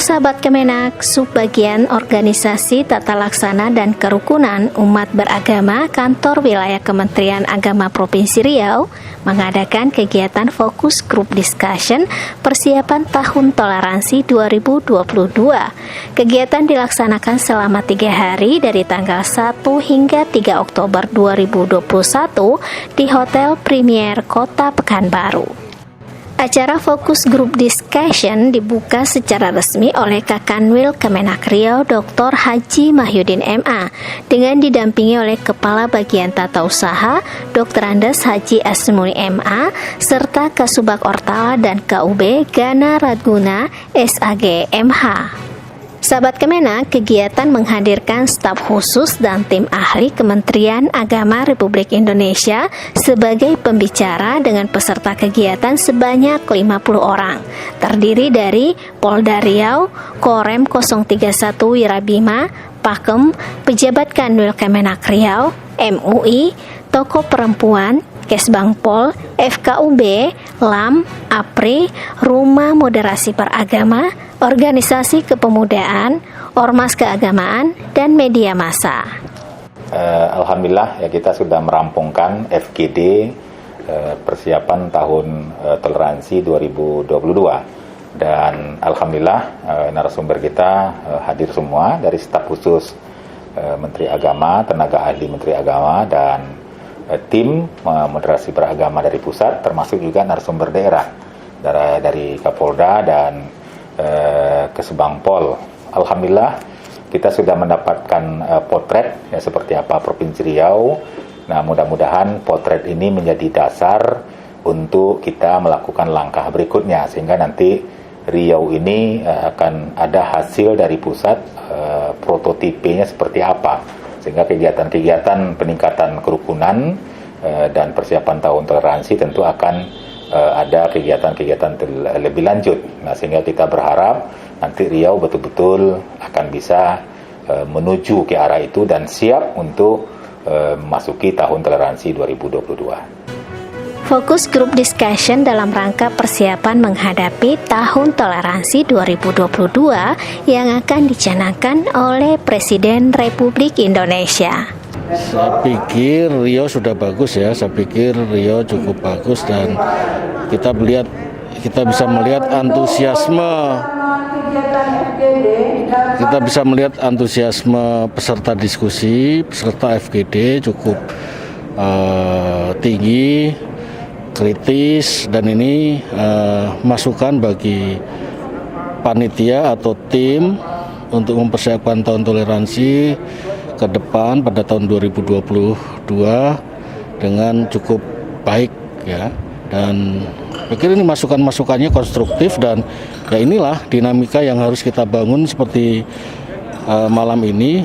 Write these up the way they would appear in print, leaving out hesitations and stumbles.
sahabat Kemenak, Subbagian Organisasi Tata Laksana dan Kerukunan Umat Beragama Kantor Wilayah Kementerian Agama Provinsi Riau mengadakan kegiatan fokus group discussion persiapan Tahun Toleransi 2022. Kegiatan dilaksanakan selama 3 hari dari tanggal 1 hingga 3 Oktober 2021 di Hotel Premier Kota Pekanbaru. Acara fokus group discussion dibuka secara resmi oleh Kakanwil Kemenak Riau Dr. Haji Mahyudin MA dengan didampingi oleh Kepala Bagian Tata Usaha Dr. Andes Haji Asmuni MA serta Kasubag Ortala dan KUB Gana Radguna SAG MH. Sahabat Kemenak, kegiatan menghadirkan staf khusus dan tim ahli Kementerian Agama Republik Indonesia sebagai pembicara dengan peserta kegiatan sebanyak 50 orang. Terdiri dari Polda Riau, Korem 031 Wirabima, Pakem, pejabat Kanwil Kemenak Riau, MUI, Toko Perempuan, Kesbangpol, FKUB, LAM, APRI, Rumah Moderasi Beragama, Organisasi Kepemudaan, Ormas Keagamaan, dan media massa. Alhamdulillah ya, kita sudah merampungkan FGD persiapan Tahun Toleransi 2022 dan alhamdulillah narasumber kita hadir semua dari staf khusus Menteri Agama, tenaga ahli Menteri Agama dan tim moderasi beragama dari pusat, termasuk juga narasumber daerah dari Kapolda dan Kesbangpol. Alhamdulillah kita sudah mendapatkan potret ya, seperti apa Provinsi Riau. Nah, mudah-mudahan potret ini menjadi dasar untuk kita melakukan langkah berikutnya sehingga nanti Riau ini akan ada hasil dari pusat prototipenya seperti apa, sehingga kegiatan-kegiatan peningkatan kerukunan dan persiapan Tahun Toleransi tentu akan ada kegiatan-kegiatan lebih lanjut. Nah, sehingga kita berharap nanti Riau betul-betul akan bisa menuju ke arah itu dan siap untuk memasuki Tahun Toleransi 2022. Fokus group discussion dalam rangka persiapan menghadapi Tahun Toleransi 2022 yang akan dicanangkan oleh Presiden Republik Indonesia. Saya pikir Riau sudah bagus ya, saya pikir Riau cukup bagus dan kita bisa melihat antusiasme peserta diskusi, peserta FGD cukup tinggi, kritis, dan ini masukan bagi panitia atau tim untuk mempersiapkan Tahun Toleransi ke depan pada tahun 2022 dengan cukup baik ya, dan pikir ini masukannya konstruktif dan ya inilah dinamika yang harus kita bangun seperti malam ini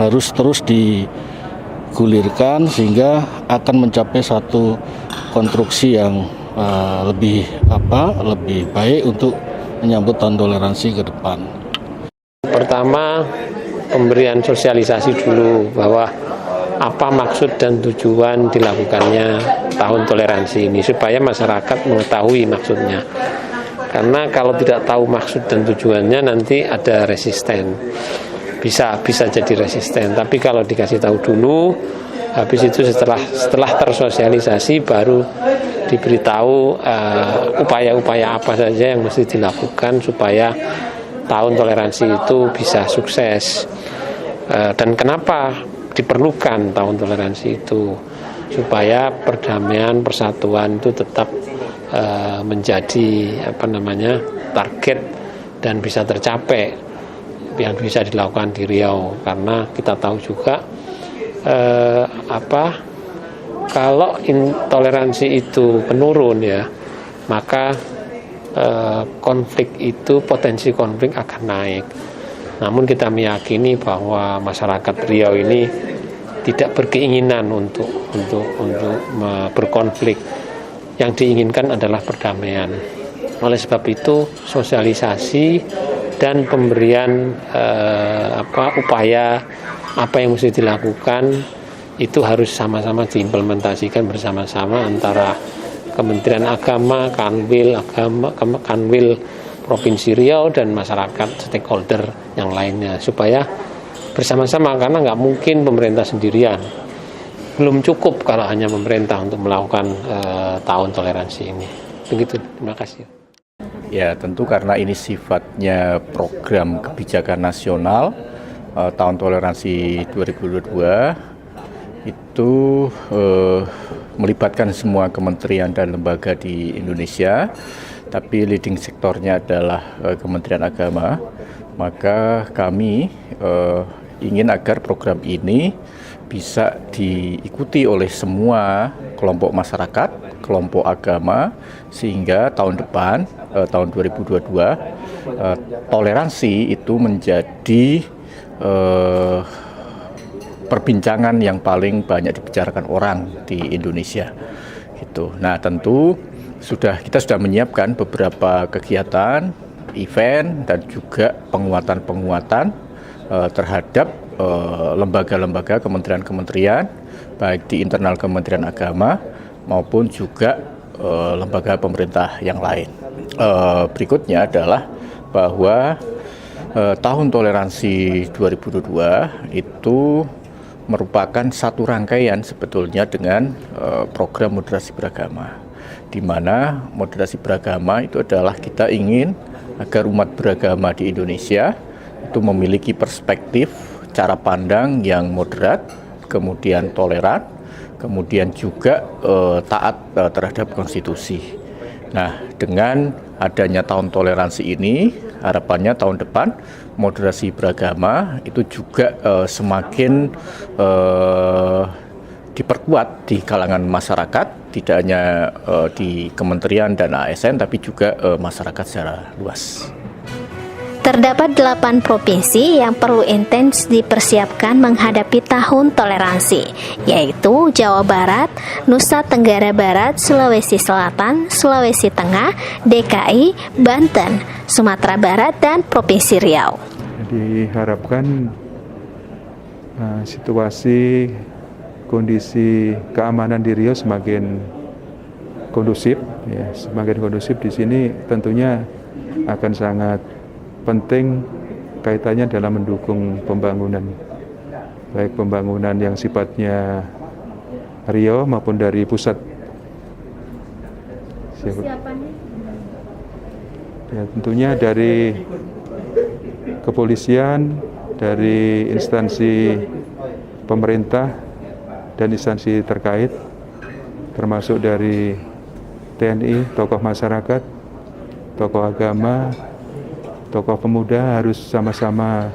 harus terus digulirkan sehingga akan mencapai satu konstruksi yang lebih baik untuk menyambut Tahun Toleransi ke depan. Pertama, pemberian sosialisasi dulu bahwa apa maksud dan tujuan dilakukannya Tahun Toleransi ini supaya masyarakat mengetahui maksudnya. Karena kalau tidak tahu maksud dan tujuannya nanti ada resisten. Bisa jadi resisten. Tapi kalau dikasih tahu dulu, habis itu setelah tersosialisasi baru diberitahu upaya-upaya apa saja yang mesti dilakukan supaya Tahun Toleransi itu bisa sukses. Dan kenapa diperlukan Tahun Toleransi itu? Supaya perdamaian, persatuan itu tetap menjadi target dan bisa tercapai yang bisa dilakukan di Riau. Karena kita tahu juga kalau intoleransi itu menurun ya, maka potensi konflik akan naik. Namun kita meyakini bahwa masyarakat Riau ini tidak berkeinginan untuk berkonflik. Yang diinginkan adalah perdamaian. Oleh sebab itu sosialisasi dan pemberian upaya apa yang mesti dilakukan itu harus sama-sama diimplementasikan bersama-sama antara Kementerian Agama, Kanwil Provinsi Riau dan masyarakat stakeholder yang lainnya supaya bersama-sama, karena nggak mungkin pemerintah sendirian. Belum cukup kalau hanya pemerintah untuk melakukan tahun toleransi ini. Begitu, terima kasih. Ya, tentu karena ini sifatnya program kebijakan nasional tahun toleransi 2022 itu melibatkan semua kementerian dan lembaga di Indonesia, tapi leading sektornya adalah Kementerian Agama. Maka kami ingin agar program ini bisa diikuti oleh semua kelompok masyarakat, kelompok agama, sehingga tahun depan, tahun 2022, toleransi itu menjadi perbincangan yang paling banyak dibicarakan orang di Indonesia. Gitu. Nah, tentu kita sudah menyiapkan beberapa kegiatan, event, dan juga penguatan-penguatan terhadap lembaga-lembaga, kementerian-kementerian, baik di internal Kementerian Agama maupun juga lembaga pemerintah yang lain. Berikutnya adalah bahwa tahun toleransi 2022 itu merupakan satu rangkaian sebetulnya dengan program moderasi beragama, di mana moderasi beragama itu adalah kita ingin agar umat beragama di Indonesia itu memiliki perspektif cara pandang yang moderat, kemudian toleran, kemudian juga taat terhadap konstitusi. Nah, dengan adanya tahun toleransi ini, harapannya tahun depan moderasi beragama itu juga semakin diperkuat di kalangan masyarakat, tidak hanya di kementerian dan ASN, tapi juga masyarakat secara luas. Terdapat 8 provinsi yang perlu intens dipersiapkan menghadapi tahun toleransi, yaitu Jawa Barat, Nusa Tenggara Barat, Sulawesi Selatan, Sulawesi Tengah, DKI, Banten, Sumatera Barat, dan Provinsi Riau. Diharapkan situasi kondisi keamanan di Riau semakin kondusif, ya, semakin kondusif di sini tentunya akan sangat penting kaitannya dalam mendukung pembangunan, baik pembangunan yang sifatnya Riau maupun dari pusat. Ya, tentunya dari kepolisian, dari instansi pemerintah dan instansi terkait, termasuk dari TNI, tokoh masyarakat, tokoh agama, tokoh pemuda harus sama-sama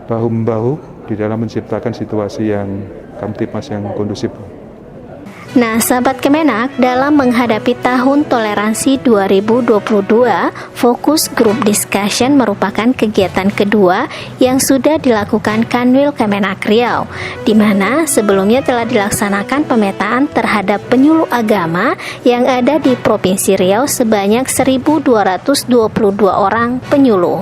bahu-membahu di dalam menciptakan situasi yang kamtipmas yang kondusif. Nah, sahabat Kemenak, dalam menghadapi tahun toleransi 2022, fokus group discussion merupakan kegiatan kedua yang sudah dilakukan Kanwil Kemenak Riau, di mana sebelumnya telah dilaksanakan pemetaan terhadap penyuluh agama yang ada di Provinsi Riau sebanyak 1.222 orang penyuluh.